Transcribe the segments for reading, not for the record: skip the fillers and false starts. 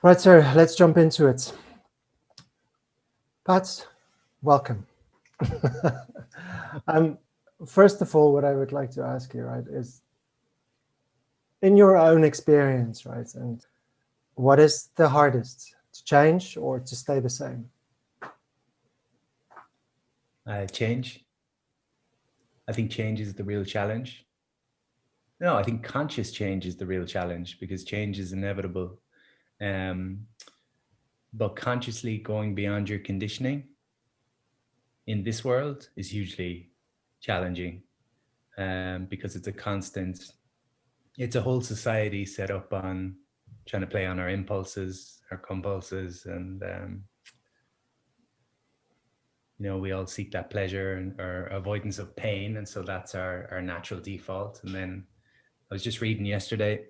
Right, sir, let's jump into it. Pat, welcome. um, First of all, what I would like to ask you, right, is in your own experience, right, and what is the hardest, to change or to stay the same? Change. I think change is the real challenge. No, I think conscious change is the real challenge because change is inevitable. Um, but consciously going beyond your conditioning in this world is hugely challenging because it's a whole society set up on trying to play on our impulses, our compulses, and we all seek that pleasure or avoidance of pain, and so that's our natural default. And then I was just reading yesterday,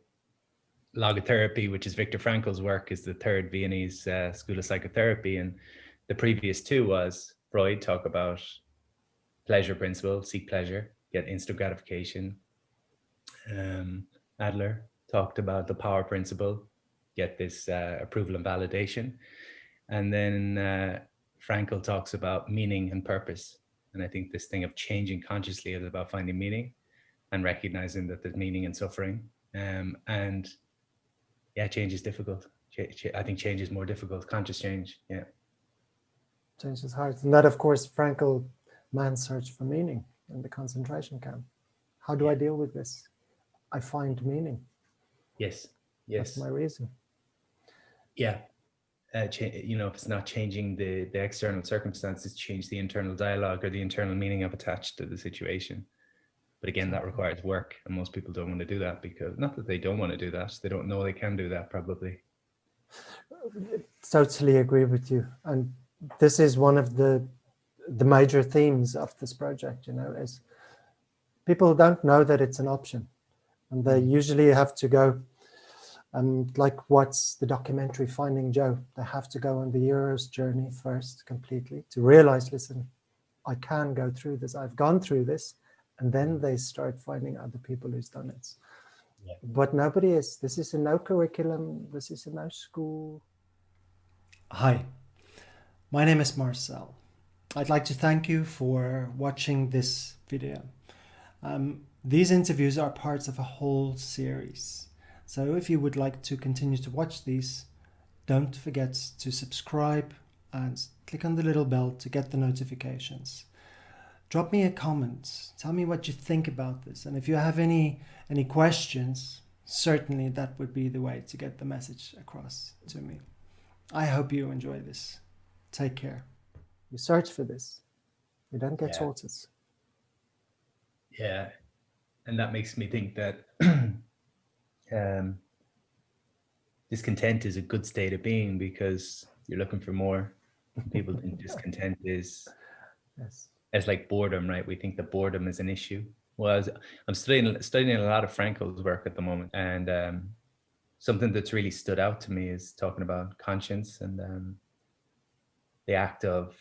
logotherapy, which is Viktor Frankl's work, is the third Viennese school of psychotherapy, and the previous two was Freud talk about pleasure principle, seek pleasure, get instant gratification. Adler talked about the power principle, get this approval and validation. And then Frankl talks about meaning and purpose. And I think this thing of changing consciously is about finding meaning and recognizing that there's meaning in suffering. And yeah, change is difficult. I think change is more difficult. Conscious change, yeah. Change is hard. And that, of course, Frankl, man's search for meaning in the concentration camp. How do I deal with this? I find meaning. Yes. That's my reason. Yeah. If it's not changing the external circumstances, change the internal dialogue or the internal meaning I've attached to the situation. But again, that requires work, and most people don't want to do that because, not that they don't want to do that, they don't know they can do that probably. Totally agree with you. And this is one of the major themes of this project, is people don't know that it's an option. And they usually have to go, like what's the documentary Finding Joe? They have to go on the hero's journey first completely to realize, listen, I can go through this. I've gone through this. And then they start finding other people who's done it. Yeah. But nobody is. This is in no curriculum. This is in no school. Hi, my name is Marcel. I'd like to thank you for watching this video. These interviews are parts of a whole series. So if you would like to continue to watch these, don't forget to subscribe and click on the little bell to get the notifications. Drop me a comment. Tell me what you think about this. And if you have any questions, certainly that would be the way to get the message across to me. I hope you enjoy this. Take care. You search for this. You don't get taught it. Yeah. And that makes me think that discontent is a good state of being because you're looking for more. People think discontent is as like boredom, right? We think that boredom is an issue. Well, I'm studying a lot of Frankl's work at the moment, and something that's really stood out to me is talking about conscience and the act of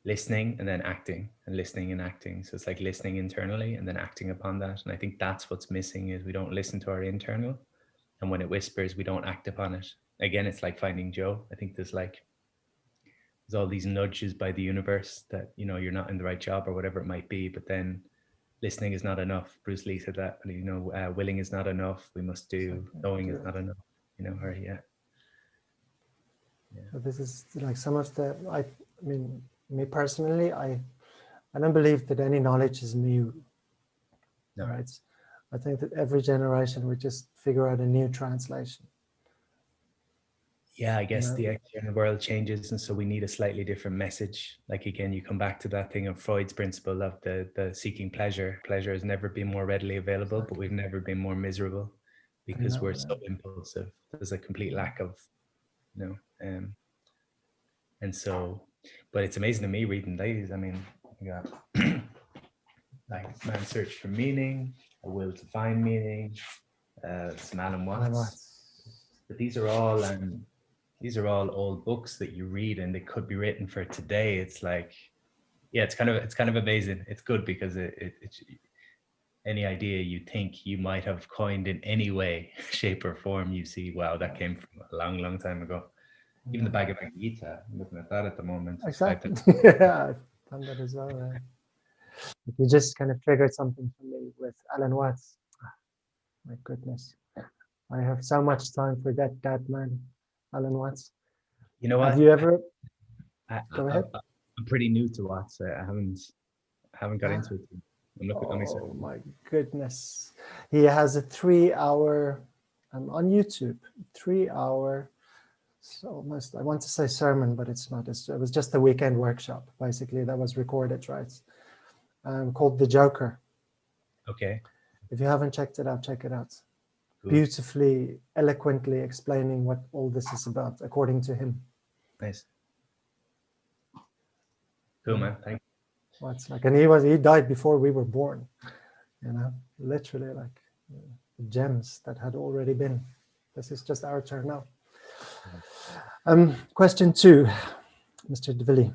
listening and then acting, and listening and acting. So it's like listening internally and then acting upon that. And I think that's what's missing, is we don't listen to our internal, and when it whispers, we don't act upon it. Again, it's like Finding Joe. I think there's all these nudges by the universe that, you're not in the right job or whatever it might be, but then listening is not enough. Bruce Lee said that, willing is not enough. We must do. Knowing is not enough. Yeah. So this is like some of the, I mean, me personally, I don't believe that any knowledge is new. No. Right? I think that every generation would just figure out a new translation. Yeah, I guess the external world changes, and so we need a slightly different message. Like, again, you come back to that thing of Freud's principle of the seeking pleasure. Pleasure has never been more readily available, but we've never been more miserable because we're so impulsive. There's a complete lack of, and so, but it's amazing to me reading these. I mean, you got like Man's Search for Meaning, A Will to Find Meaning, some Alan Watts. But these are all old books that you read, and they could be written for today. It's like, yeah, it's kind of amazing. It's good because any idea you think you might have coined in any way, shape or form, you see, wow, that came from a long, long time ago. Even the bag of Gita, I'm looking at that at the moment. Exactly. Yeah, I've done that as well. You just kind of triggered something for me with Alan Watts. My goodness. I have so much time for that man, Alan Watts. You know what? Have you ever? Go ahead. I'm pretty new to Watts. I haven't got into it. I'm looking. Oh my goodness. He has a 3-hour on YouTube, 3-hour, almost, I want to say sermon, but it's not. It was just a weekend workshop, basically, that was recorded, right? Called The Joker. Okay. If you haven't checked it out, check it out. Cool. Beautifully, eloquently explaining what all this is about, according to him. Nice. Cool, man. Thank you. What's like, and he died before we were born, literally, like gems that had already been. This is just our turn now. Question 2, Mr. Divilly.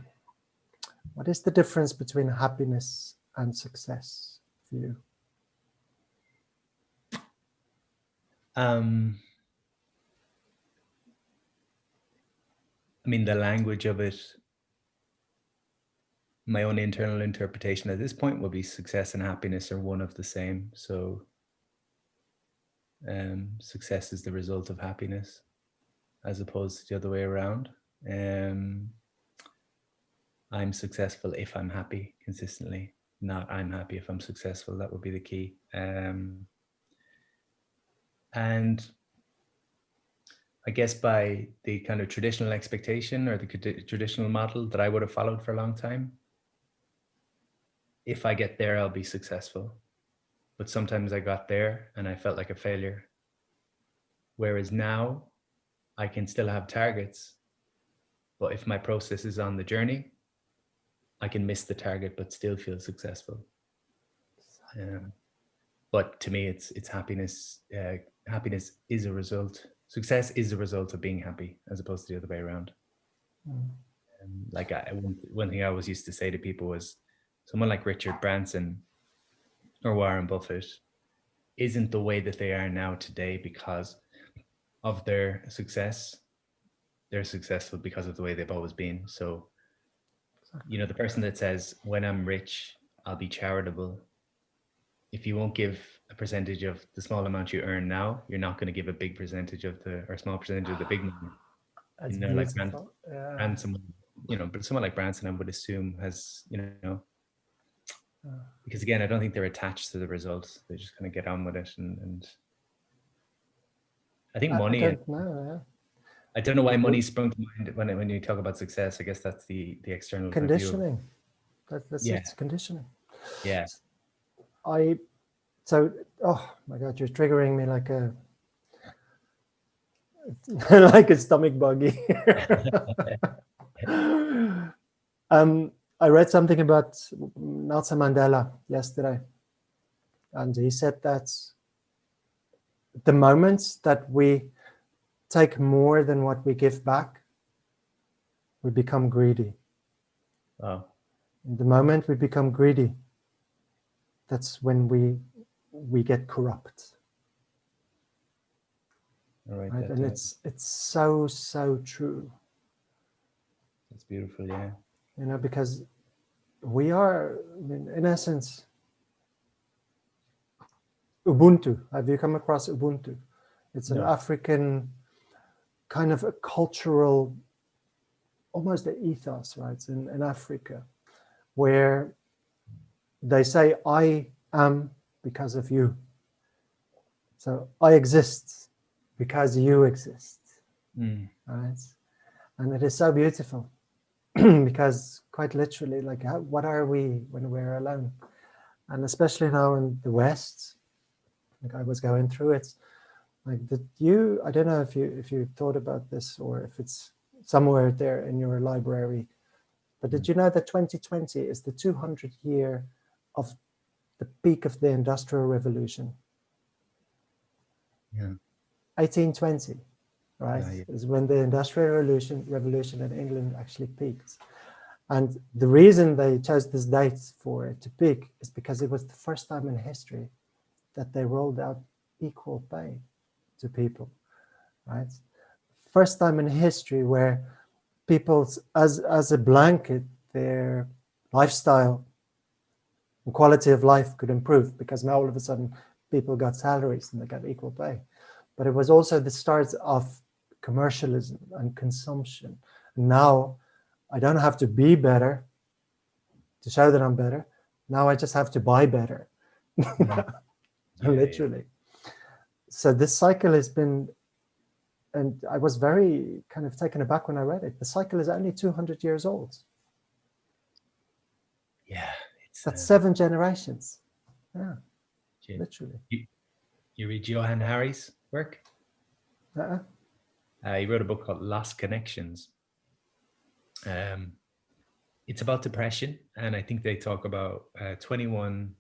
What is the difference between happiness and success for you? I mean, the language of it, my own internal interpretation at this point would be success and happiness are one of the same. So success is the result of happiness as opposed to the other way around. I'm successful if I'm happy consistently, not I'm happy if I'm successful. That would be the key. And I guess by the kind of traditional expectation or the traditional model that I would have followed for a long time, if I get there, I'll be successful. But sometimes I got there and I felt like a failure. Whereas now I can still have targets, but if my process is on the journey, I can miss the target, but still feel successful. But to me, it's happiness. Happiness is a result. Success is a result of being happy, as opposed to the other way around. Like one thing I always used to say to people was, someone like Richard Branson or Warren Buffett isn't the way that they are now today because of their success. They're successful because of the way they've always been. So, the person that says, when I'm rich, I'll be charitable. If you won't give a percentage of the small amount you earn now, you're not going to give a big percentage of or small percentage of the big money. That's like Branson, but someone like Branson, I would assume has, because again, I don't think they're attached to the results. They just kind of get on with it. And I think money, I don't know why money sprung to mind when you talk about success. I guess that's the external conditioning. That's it's conditioning. Yeah. Oh my God, you're triggering me like a like a stomach bug here. I read something about Nelson Mandela yesterday, and he said that the moments that we take more than what we give back, we become greedy. Wow. The moment we become greedy, that's when we get corrupt. Right? And it's so true. That's beautiful, yeah. Because we are, in essence, Ubuntu. Have you come across Ubuntu? It's an African kind of a cultural, almost an ethos, right? In Africa, where they say, I am because of you. So I exist because you exist. Right? And it is so beautiful because quite literally, like, what are we when we're alone? And especially now in the West, like I was going through it, like I don't know if you thought about this or if it's somewhere there in your library, but did you know that 2020 is the 200th year of the peak of the Industrial Revolution? Yeah. 1820, right? Is when the Industrial Revolution in England actually peaked. And the reason they chose this date for it to peak is because it was the first time in history that they rolled out equal pay to people, right? First time in history where people, as a blanket, their lifestyle and quality of life could improve, because now all of a sudden people got salaries and they got equal pay. But it was also the start of commercialism and consumption. And now I don't have to be better to show that I'm better. Now I just have to buy better, literally. So this cycle has been, and I was very kind of taken aback when I read it. The cycle is only 200 years old. Yeah. That's 7 generations. Yeah, literally. You read Johann Hari's work? He wrote a book called Lost Connections. It's about depression, and I think they talk about 21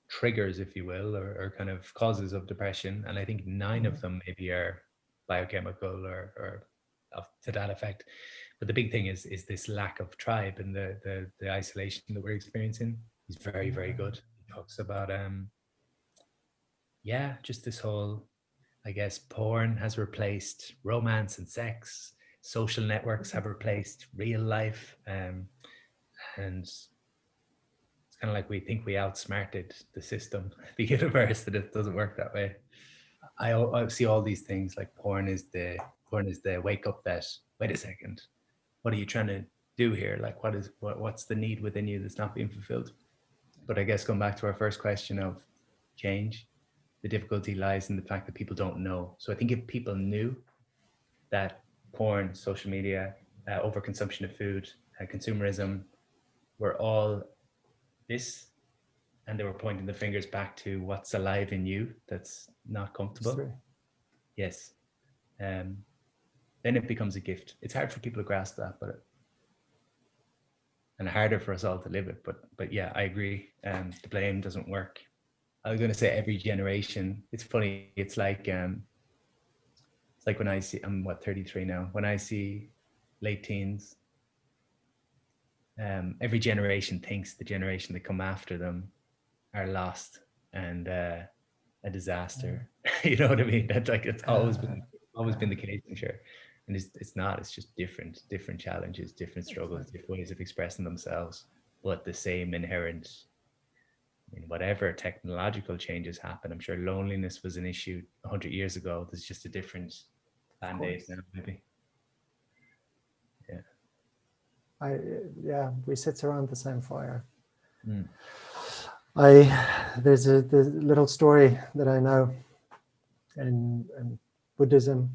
triggers, if you will, or kind of causes of depression, and I think 9 of them maybe are biochemical or to that effect. But the big thing is this lack of tribe and the isolation that we're experiencing. He's very, very good. He talks about just this whole, I guess, porn has replaced romance and sex. Social networks have replaced real life, and it's kind of like we think we outsmarted the system, the universe, that it doesn't work that way. I see all these things like porn is the wake up that, wait a second, what are you trying to do here? Like what's the need within you that's not being fulfilled? But I guess going back to our first question of change, the difficulty lies in the fact that people don't know. So I think if people knew that porn, social media, overconsumption of food, consumerism were all this, and they were pointing the fingers back to what's alive in you that's not comfortable. Yes. Then it becomes a gift. It's hard for people to grasp that, and harder for us all to live it. But yeah, I agree. The blame doesn't work. I was going to say every generation. It's funny. It's like when I see, I'm 33 now. When I see late teens, every generation thinks the generation that come after them are lost and a disaster. You know what I mean? That's like it's always been the case, I'm sure. And it's not. It's just different challenges, different struggles, different ways of expressing themselves, but the same inherent. I mean, whatever technological changes happen, I'm sure loneliness was an issue 100 years ago. There's just a different band-aid now, maybe. Yeah. We sit around the same fire. There's a little story that I know in Buddhism.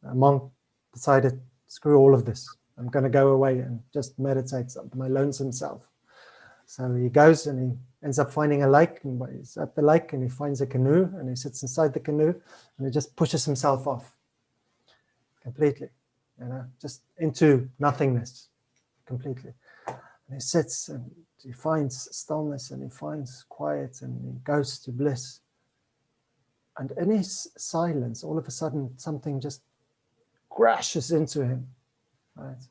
A monk decided, screw all of this. I'm going to go away and just meditate on my lonesome self. So he goes and he ends up finding a lake, and he's at the lake and he finds a canoe and he sits inside the canoe and he just pushes himself off completely, just into nothingness completely. And he sits and he finds stillness and he finds quiet and he goes to bliss. And in his silence, all of a sudden, something just crashes into him, right?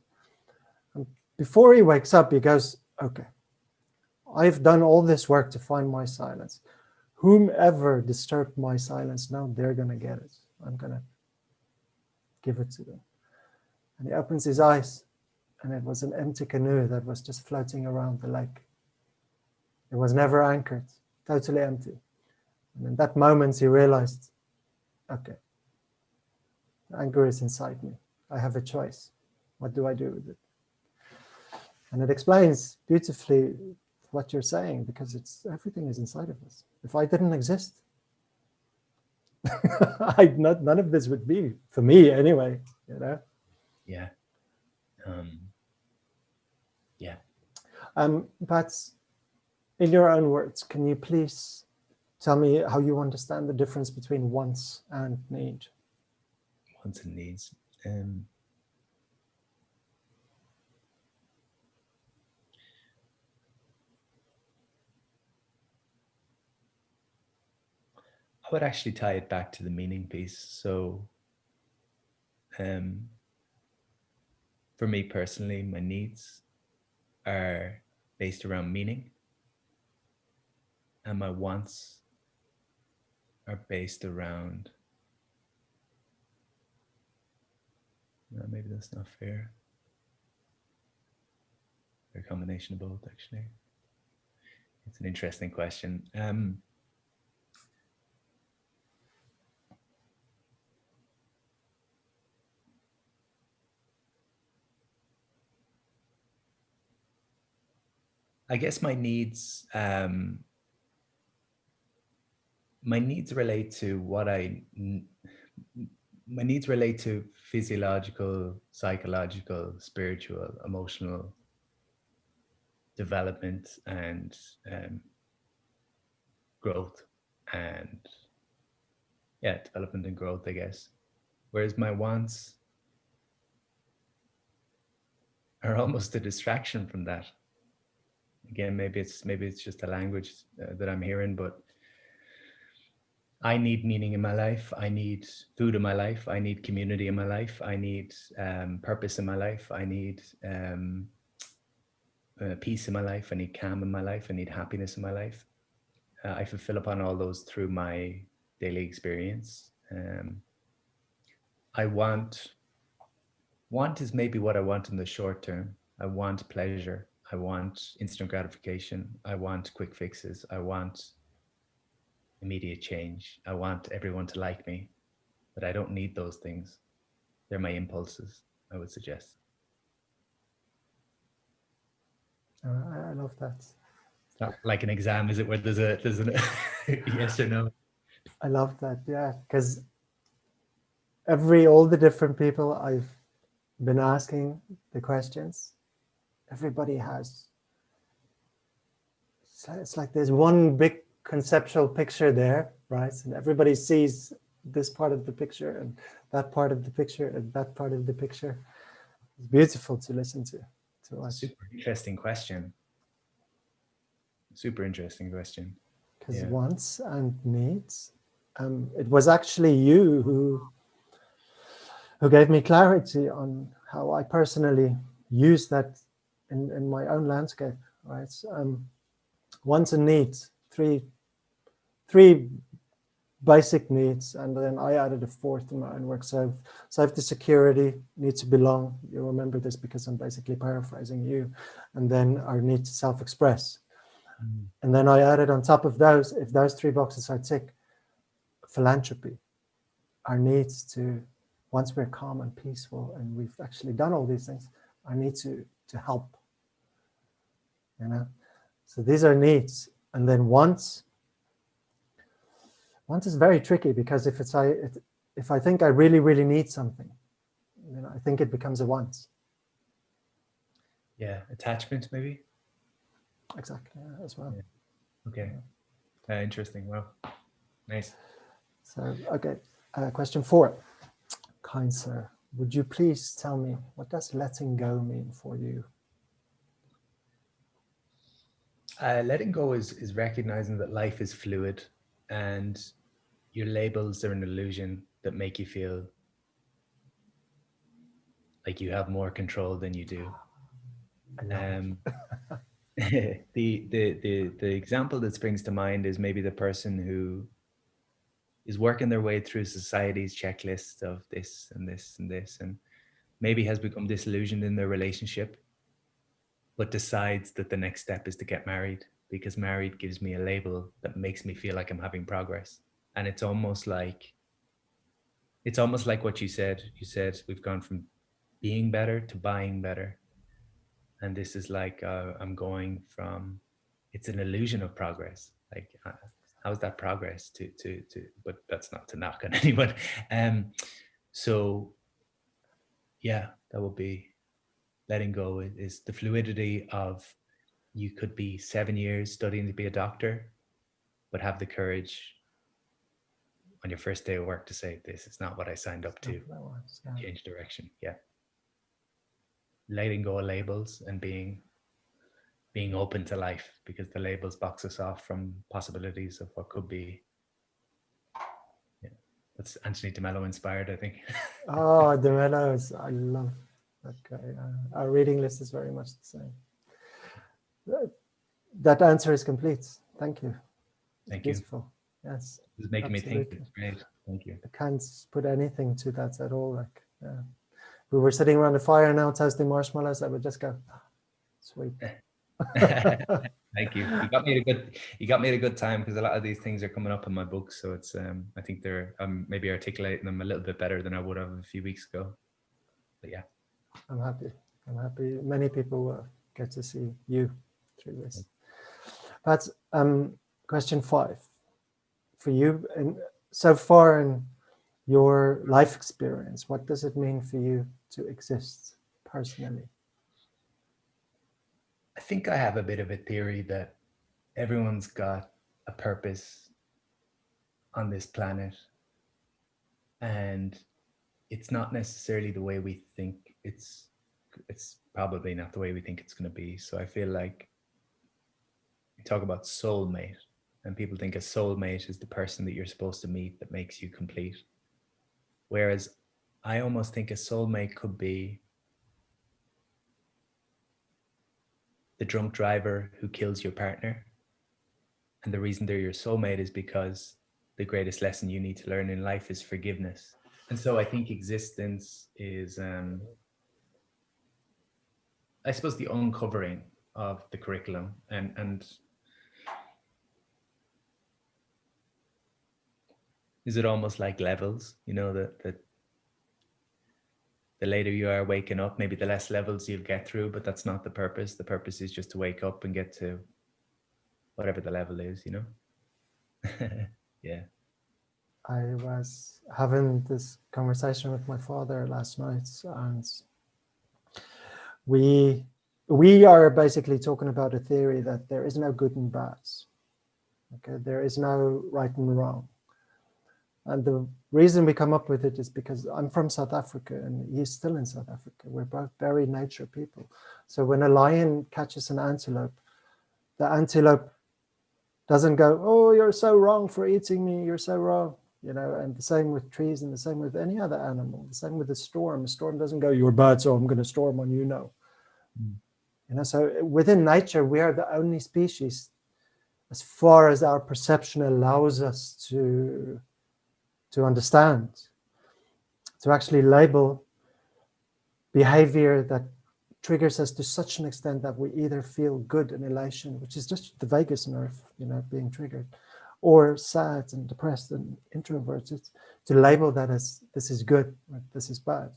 And before he wakes up, he goes, okay, I've done all this work to find my silence. Whomever disturbed my silence, now they're going to get it. I'm going to give it to them. And he opens his eyes, and it was an empty canoe that was just floating around the lake. It was never anchored, totally empty. And in that moment, he realized, okay, anger is inside me. I have a choice. What do I do with it? And it explains beautifully what you're saying, because everything is inside of us. If I didn't exist, none of this would be, for me anyway, Yeah. Pat, in your own words, can you please tell me how you understand the difference between wants and need? Wants and needs. I would actually tie it back to the meaning piece. So for me personally, my needs are based around meaning. and my wants are based around, no, maybe that's not fair. They're a combination of both, actually. It's an interesting question. I guess my needs relate to my needs relate to physiological, psychological, spiritual, emotional development and growth, and development and growth, I guess. Whereas my wants are almost a distraction from that. Again, maybe it's just a language that I'm hearing, but I need meaning in my life. I need food in my life. I need community in my life. I need purpose in my life. I need peace in my life. I need calm in my life. I need happiness in my life. I fulfill upon all those through my daily experience. I want is maybe what I want in the short term. I want pleasure. I want instant gratification. I want quick fixes. I want immediate change. I want everyone to like me, but I don't need those things. They're my impulses, I would suggest. I love that. It's not like an exam, is it, where there's an yes or no? I love that, yeah, because all the different people I've been asking the questions, everybody has. It's like there's one big conceptual picture there, right? And everybody sees this part of the picture and that part of the picture and that part of the picture. It's beautiful to listen to watch. Super interesting question. Super interesting question. Because wants and needs. It was actually you who gave me clarity on how I personally use that in my own landscape, right? Wants and needs, three basic needs, and then I added a fourth in my own work. So safety, security, need to belong. You remember this because I'm basically paraphrasing you. And then our need to self-express. And then I added on top of those, if those three boxes are ticked, philanthropy, our needs to, once we're calm and peaceful and we've actually done all these things, our need to help, you know? So these are needs. And then wants is very tricky, because if I think I really, really need something, you know, I think it becomes a want. Yeah, attachment maybe? Exactly, yeah, as well. Yeah. Okay, interesting, wow, nice. So, okay, question 4. Kind sir, would you please tell me, what does letting go mean for you? Letting go is recognizing that life is fluid, and your labels are an illusion that make you feel like you have more control than you do. The example that springs to mind is maybe the person who is working their way through society's checklist of this and this and this, and maybe has become disillusioned in their relationship, but decides that the next step is to get married, because married gives me a label that makes me feel like I'm having progress. And it's almost like what you said. You said we've gone from being better to buying better. And this is like, I'm going from, it's an illusion of progress. Like, how's that progress but that's not to knock on anyone. So yeah, that would be letting go, is the fluidity of, you could be 7 years studying to be a doctor, but have the courage on your first day of work to say, this is not what I signed up to. Change direction. Yeah. Letting go of labels and being open to life, because the labels box us off from possibilities of what could be. Yeah. That's Anthony DeMello inspired, I think. Oh, DeMello, I love that guy. Our reading list is very much the same. That answer is complete. Thank you. Thank you. Beautiful. Yes. It's making me think. Absolutely. It's great. Thank you. I can't put anything to that at all. Like, we were sitting around the fire now toasting marshmallows. I would just go, sweet. Thank you. You got me at a good time, because a lot of these things are coming up in my book. So it's I think they're maybe articulating them a little bit better than I would have a few weeks ago. But yeah. I'm happy. Many people will get to see you through this. But question 5 for you, and so far in your life experience, what does it mean for you to exist personally? I think I have a bit of a theory that everyone's got a purpose on this planet, and it's not necessarily the way we think. It's probably not the way we think it's going to be. So I feel like we talk about soulmate, and people think a soulmate is the person that you're supposed to meet that makes you complete. Whereas I almost think a soulmate could be the drunk driver who kills your partner. And the reason they're your soulmate is because the greatest lesson you need to learn in life is forgiveness. And so I think existence is, I suppose, the uncovering of the curriculum, and is it almost like levels, that the later you are waking up, maybe the less levels you'll get through, but that's not the purpose. The purpose is just to wake up and get to whatever the level is, Yeah. I was having this conversation with my father last night, and we are basically talking about a theory that there is no good and bad. Okay, there is no right and wrong. And the reason we come up with it is because I'm from South Africa and he's still in South Africa. We're both very nature people. So when a lion catches an antelope, the antelope doesn't go, oh, you're so wrong for eating me, you're so wrong. And the same with trees, and the same with any other animal, the same with a storm. A storm doesn't go, you're bad, so I'm going to storm on you, no. So within nature, we are the only species, as far as our perception allows us to understand, to actually label behavior that triggers us to such an extent that we either feel good and elation, which is just the vagus nerve, being triggered, or sad and depressed and introverted, to label that as this is good or this is bad.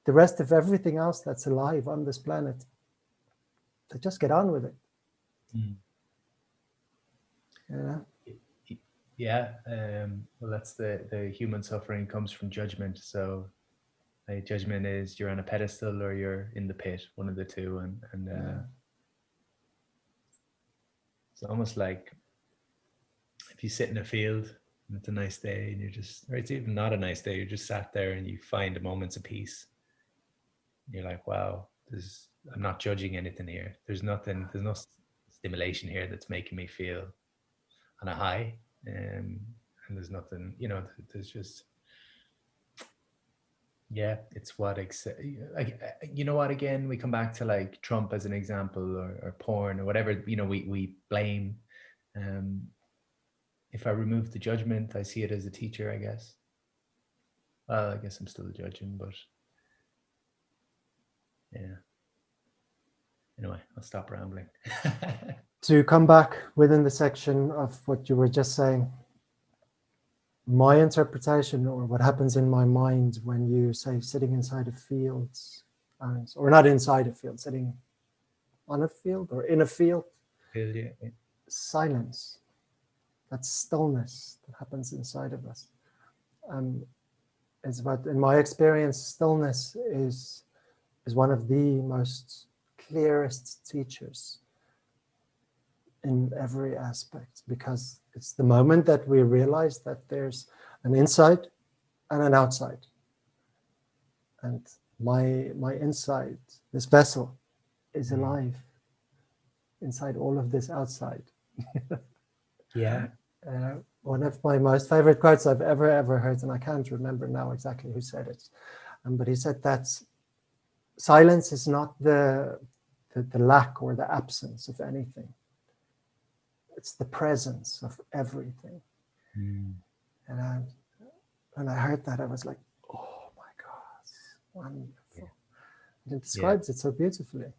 The rest of everything else that's alive on this planet, they just get on with it. Yeah. Well, that's the human suffering comes from judgment. So judgment is you're on a pedestal or you're in the pit, one of the two. And it's almost like if you sit in a field and it's a nice day and or it's even not a nice day, you're just sat there and you find moments of peace. You're like, wow, I'm not judging anything here. There's no stimulation here that's making me feel on a high. And there's nothing, there's just, yeah, it's what, again, we come back to like Trump as an example, or porn or whatever, we blame. If I remove the judgment, I see it as a teacher, I guess. Well, I guess I'm still judging, but yeah. Anyway, I'll stop rambling. To come back within the section of what you were just saying, my interpretation, or what happens in my mind when you say sitting inside a field, or not inside a field, sitting on a field or in a field, silence, that stillness that happens inside of us. Is what, in my experience, stillness is one of the most clearest teachers in every aspect, because it's the moment that we realize that there's an inside and an outside. And my inside, this vessel, is alive inside all of this outside. Yeah. One of my most favorite quotes I've ever heard, and I can't remember now exactly who said it, but he said that silence is not the lack or the absence of anything. it's the presence of everything. Mm. And when I heard that, I was like, oh my God, wonderful. Yeah. And it describes it so beautifully.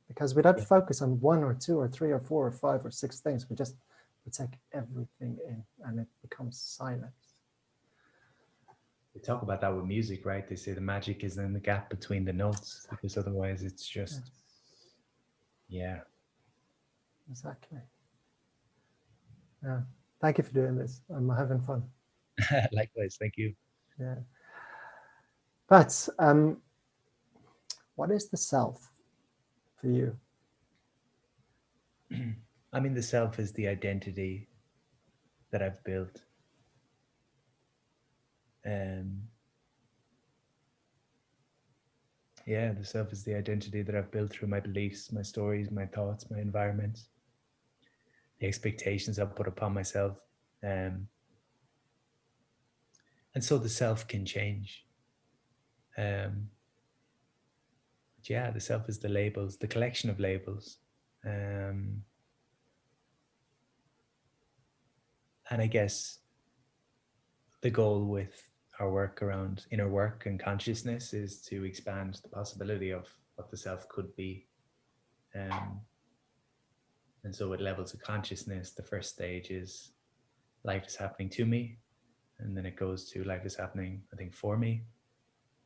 Because we don't focus on 1 or 2 or 3 or 4 or 5 or 6 things. We take everything in, and it becomes silence. They talk about that with music, right? They say the magic is in the gap between the notes, because otherwise it's just, yeah. Exactly. Yeah. Thank you for doing this. I'm having fun. Likewise, thank you. Yeah. But what is the self for you? I mean, the self is the identity that I've built. Yeah, the self is the identity that I've built through my beliefs, my stories, my thoughts, my environments, the expectations I've put upon myself. And so the self can change. But yeah, the self is the labels, the collection of labels. And I guess the goal with our work around inner work and consciousness is to expand the possibility of what the self could be. And so with levels of consciousness, the first stage is life is happening to me. And then it goes to life is happening, I think, for me.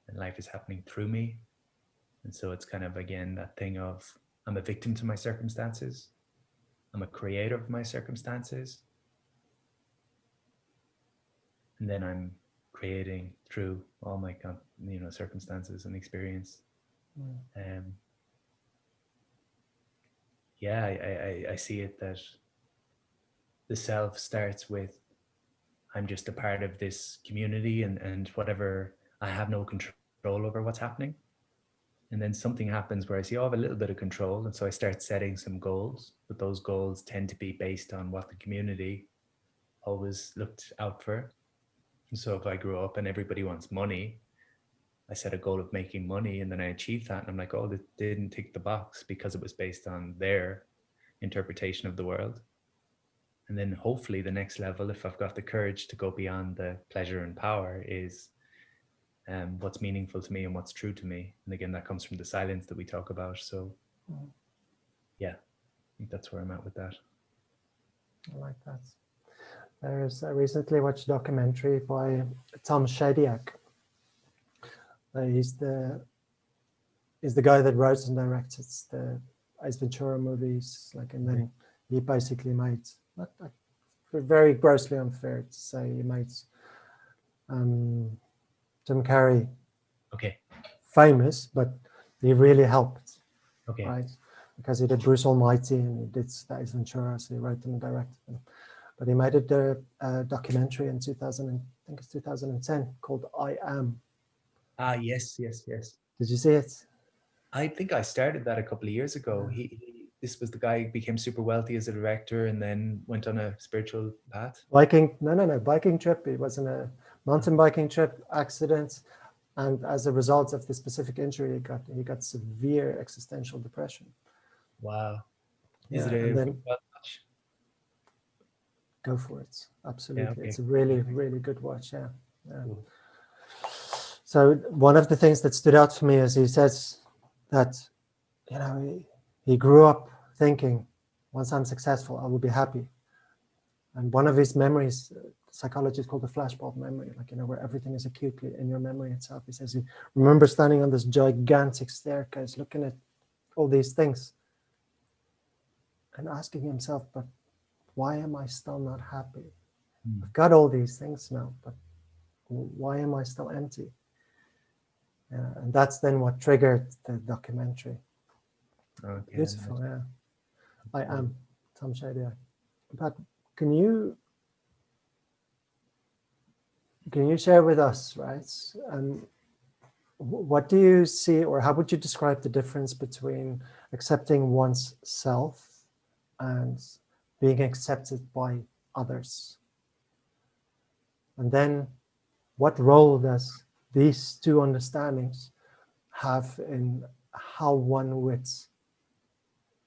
And life is happening through me. And so it's kind of, again, that thing of I'm a victim to my circumstances. I'm a creator of my circumstances. And then I'm creating through all my circumstances and experience. Yeah, I see it that the self starts with I'm just a part of this community, and whatever, I have no control over what's happening. And then something happens where I see, oh, I have a little bit of control. And so I start setting some goals, but those goals tend to be based on what the community always looked out for. And so if I grew up and everybody wants money, I set a goal of making money, and then I achieved that. And I'm like, oh, that didn't tick the box because it was based on their interpretation of the world. And then hopefully the next level, if I've got the courage to go beyond the pleasure and power, is what's meaningful to me and what's true to me. And again, that comes from the silence that we talk about. So yeah, I think that's where I'm at with that. I like that. I recently watched a documentary by Tom Shadyac. He's the guy that wrote and directed the Ace Ventura movies. And then he basically made, very grossly unfair to say, he made Jim Carrey famous, but he really helped, right? Because he did Bruce Almighty and he did Ace Ventura, so he wrote them and directed them. But he made a documentary in 2010 called I Am. Yes. Did you see it? I think I started that a couple of years ago. Yeah. This was the guy who became super wealthy as a director and then went on a spiritual path. Biking trip. He was in a mountain biking trip accident, and as a result of the specific injury, he got severe existential depression. Wow. Is it a watch? Go for it. Absolutely. Yeah, okay. It's a really, really good watch. Yeah. Cool. So one of the things that stood out for me is he says that, he grew up thinking, once I'm successful, I will be happy. And one of his memories, psychologists call the flashbulb memory, where everything is acutely in your memory itself. He says he remembers standing on this gigantic staircase, looking at all these things and asking himself, but why am I still not happy? I've got all these things now, but why am I still empty? And that's then what triggered the documentary. Okay, beautiful, yeah. I Am, Tom Shadyac. But can you share with us, right? What do you see, or how would you describe the difference between accepting one's self and being accepted by others? And then what role does these two understandings have in how one would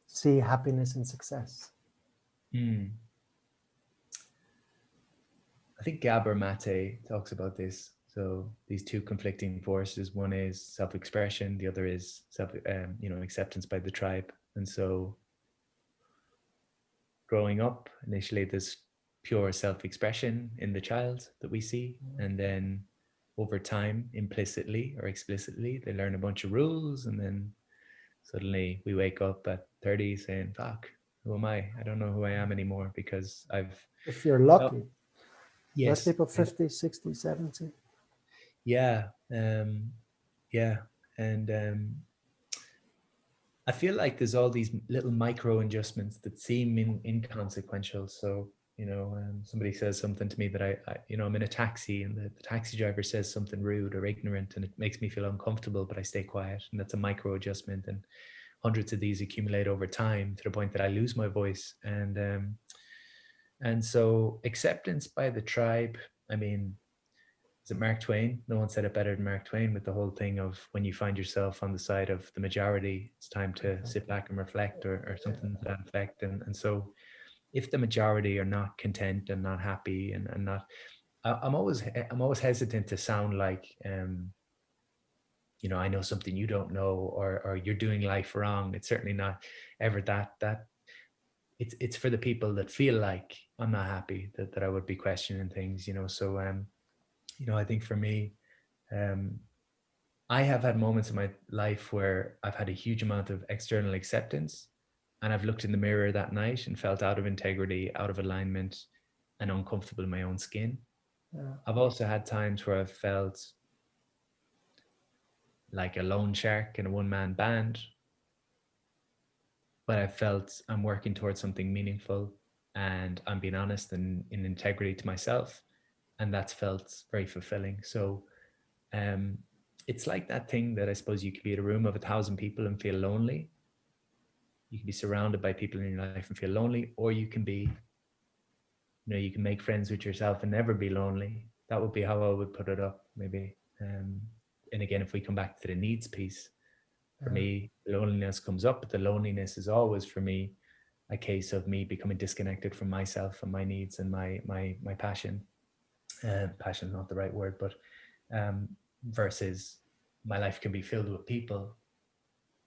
see happiness and success? I think Gabor Mate talks about this. So these two conflicting forces: one is self-expression, the other is acceptance by the tribe. And so, growing up, initially there's pure self-expression in the child that we see, and then over time, implicitly or explicitly, they learn a bunch of rules, and then suddenly we wake up at 30 saying, "Fuck, who am I? I don't know who I am anymore," because if you're lucky. Yes. Most people 50, 60, 70. Yeah. Yeah. And I feel like there's all these little micro adjustments that seem inconsequential. So, somebody says something to me that I'm in a taxi, and the taxi driver says something rude or ignorant, and it makes me feel uncomfortable, but I stay quiet. And that's a micro adjustment. And hundreds of these accumulate over time to the point that I lose my voice. And so acceptance by the tribe, I mean, is it Mark Twain? No one said it better than Mark Twain, with the whole thing of when you find yourself on the side of the majority, it's time to sit back and reflect, or something to that effect. And so if the majority are not content and not happy and not, I'm always hesitant to sound like, I know something you don't know, or you're doing life wrong. It's certainly not ever that. It's for the people that feel like I'm not happy that I would be questioning things, So, I think for me, I have had moments in my life where I've had a huge amount of external acceptance, and I've looked in the mirror that night and felt out of integrity, out of alignment, and uncomfortable in my own skin. Yeah. I've also had times where I've felt like a lone shark in a one-man band, but I felt I'm working towards something meaningful, and I'm being honest and in integrity to myself, and that's felt very fulfilling. So it's like that thing that I suppose you could be in a room of 1,000 people and feel lonely. You can be surrounded by people in your life and feel lonely, or you can be, you can make friends with yourself and never be lonely. That would be how I would put it up, maybe. And again, if we come back to the needs piece, for me, loneliness comes up, but the loneliness is always, for me, a case of me becoming disconnected from myself and my needs and my passion. Passion is not the right word, but versus my life can be filled with people,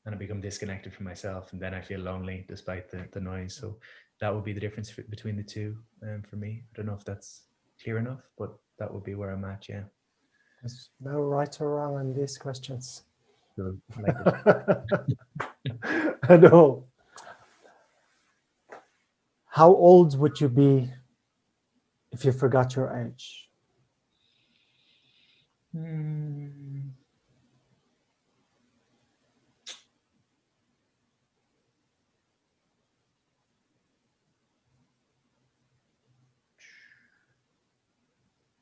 and I become disconnected from myself, and then I feel lonely despite the noise. So that would be the difference between the two, for me. I don't know if that's clear enough, but that would be where I'm at. Yeah. There's no right or wrong on these questions. So I like it. At all. How old would you be if you forgot your age? I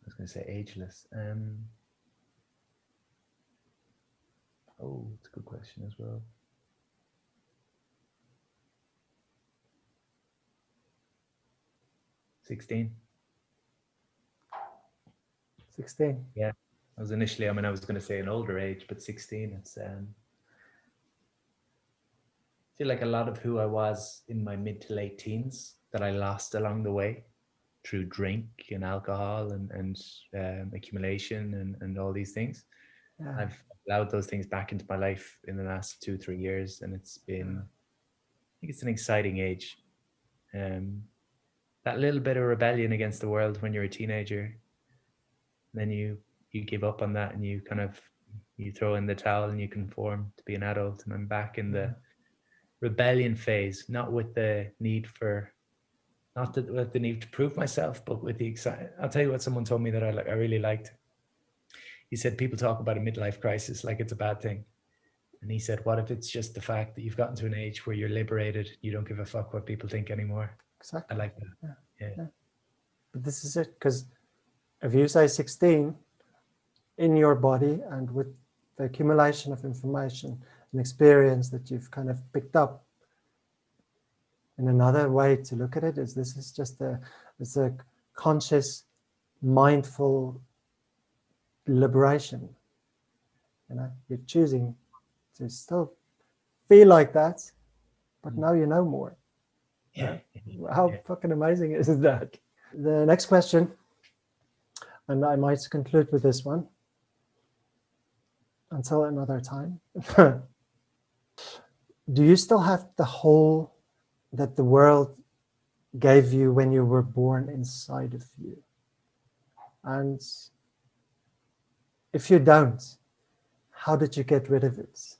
was going to say ageless. Oh, it's a good question as well. 16. 16. Yeah. I was going to say an older age, but 16, it's I feel like a lot of who I was in my mid to late teens that I lost along the way through drink and alcohol and accumulation and all these things. Yeah. I've allowed those things back into my life in the last 2-3 years, and it's been, I think it's an exciting age. That little bit of rebellion against the world when you're a teenager, then you give up on that and you kind of, you throw in the towel and you conform to be an adult. And I'm back in the rebellion phase, not with the need for, with the need to prove myself, but with the excitement. I'll tell you what someone told me that I really liked. He said, people talk about a midlife crisis like it's a bad thing. And he said, what if it's just the fact that you've gotten to an age where you're liberated, you don't give a fuck what people think anymore? Exactly. I like that. Yeah. But this is it, because if you say 16, in your body and with the accumulation of information and experience that you've kind of picked up, and another way to look at it is this is just it's a conscious, mindful liberation. You're choosing to still feel like that, but now you know more. Yeah. How Yeah. fucking amazing is that? The next question, and I might conclude with this one until another time. Do you still have the hole that the world gave you when you were born inside of you? And if you don't, how did you get rid of it?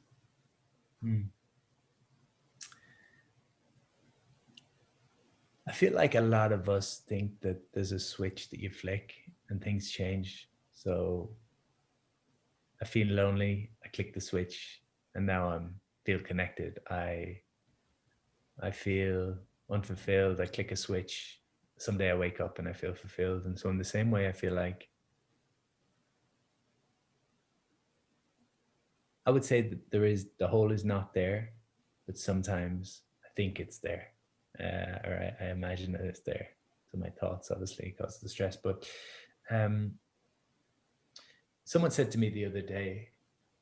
I feel like a lot of us think that there's a switch that you flick and things change. So I feel lonely, I click the switch, and now I'm feel connected. I feel unfulfilled, I click a switch. Someday I wake up and I feel fulfilled. And so in the same way, I feel like I would say that the hole is not there, but sometimes I think it's there, or I imagine that it's there. So my thoughts obviously cause the stress. But someone said to me the other day,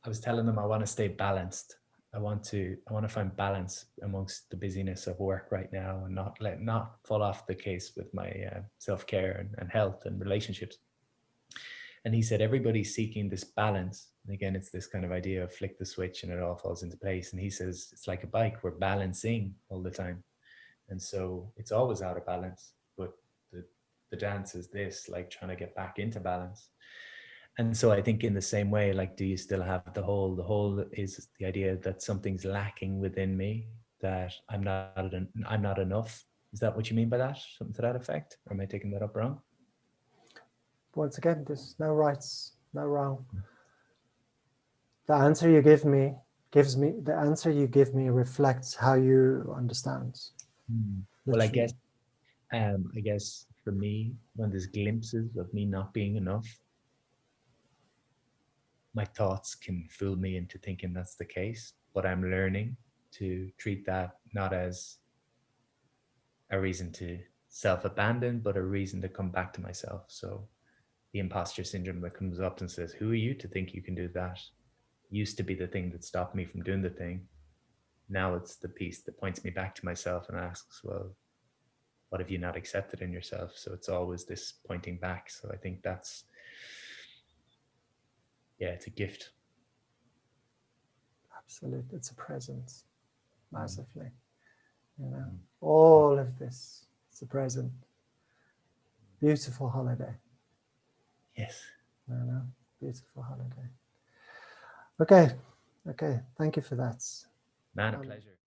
I was telling them I want to stay balanced. I want to find balance amongst the busyness of work right now, and not fall off the case with my self-care and health and relationships. And he said, everybody's seeking this balance. And again, it's this kind of idea of flick the switch and it all falls into place. And he says, it's like a bike, we're balancing all the time. And so it's always out of balance. But the dance is this, like trying to get back into balance. And so I think in the same way, like, do you still have the hole? The hole is the idea that something's lacking within me, that I'm not enough. Is that what you mean by that? Something to that effect? Or am I taking that up wrong? Once again, there's no rights, no wrong. The answer you give me reflects how you understand. Well, Literally. I guess for me, when there's glimpses of me not being enough, my thoughts can fool me into thinking that's the case. But I'm learning to treat that not as a reason to self-abandon, but a reason to come back to myself. So the imposter syndrome that comes up and says, who are you to think you can do that? Used to be the thing that stopped me from doing the thing. Now it's the piece that points me back to myself and asks, well, what have you not accepted in yourself? So it's always this pointing back. So I think that's, yeah, it's a gift. Absolutely, it's a present, massively. All of this, it's a present. Beautiful holiday. Yes. Beautiful holiday. Okay, thank you for that. Man, a pleasure.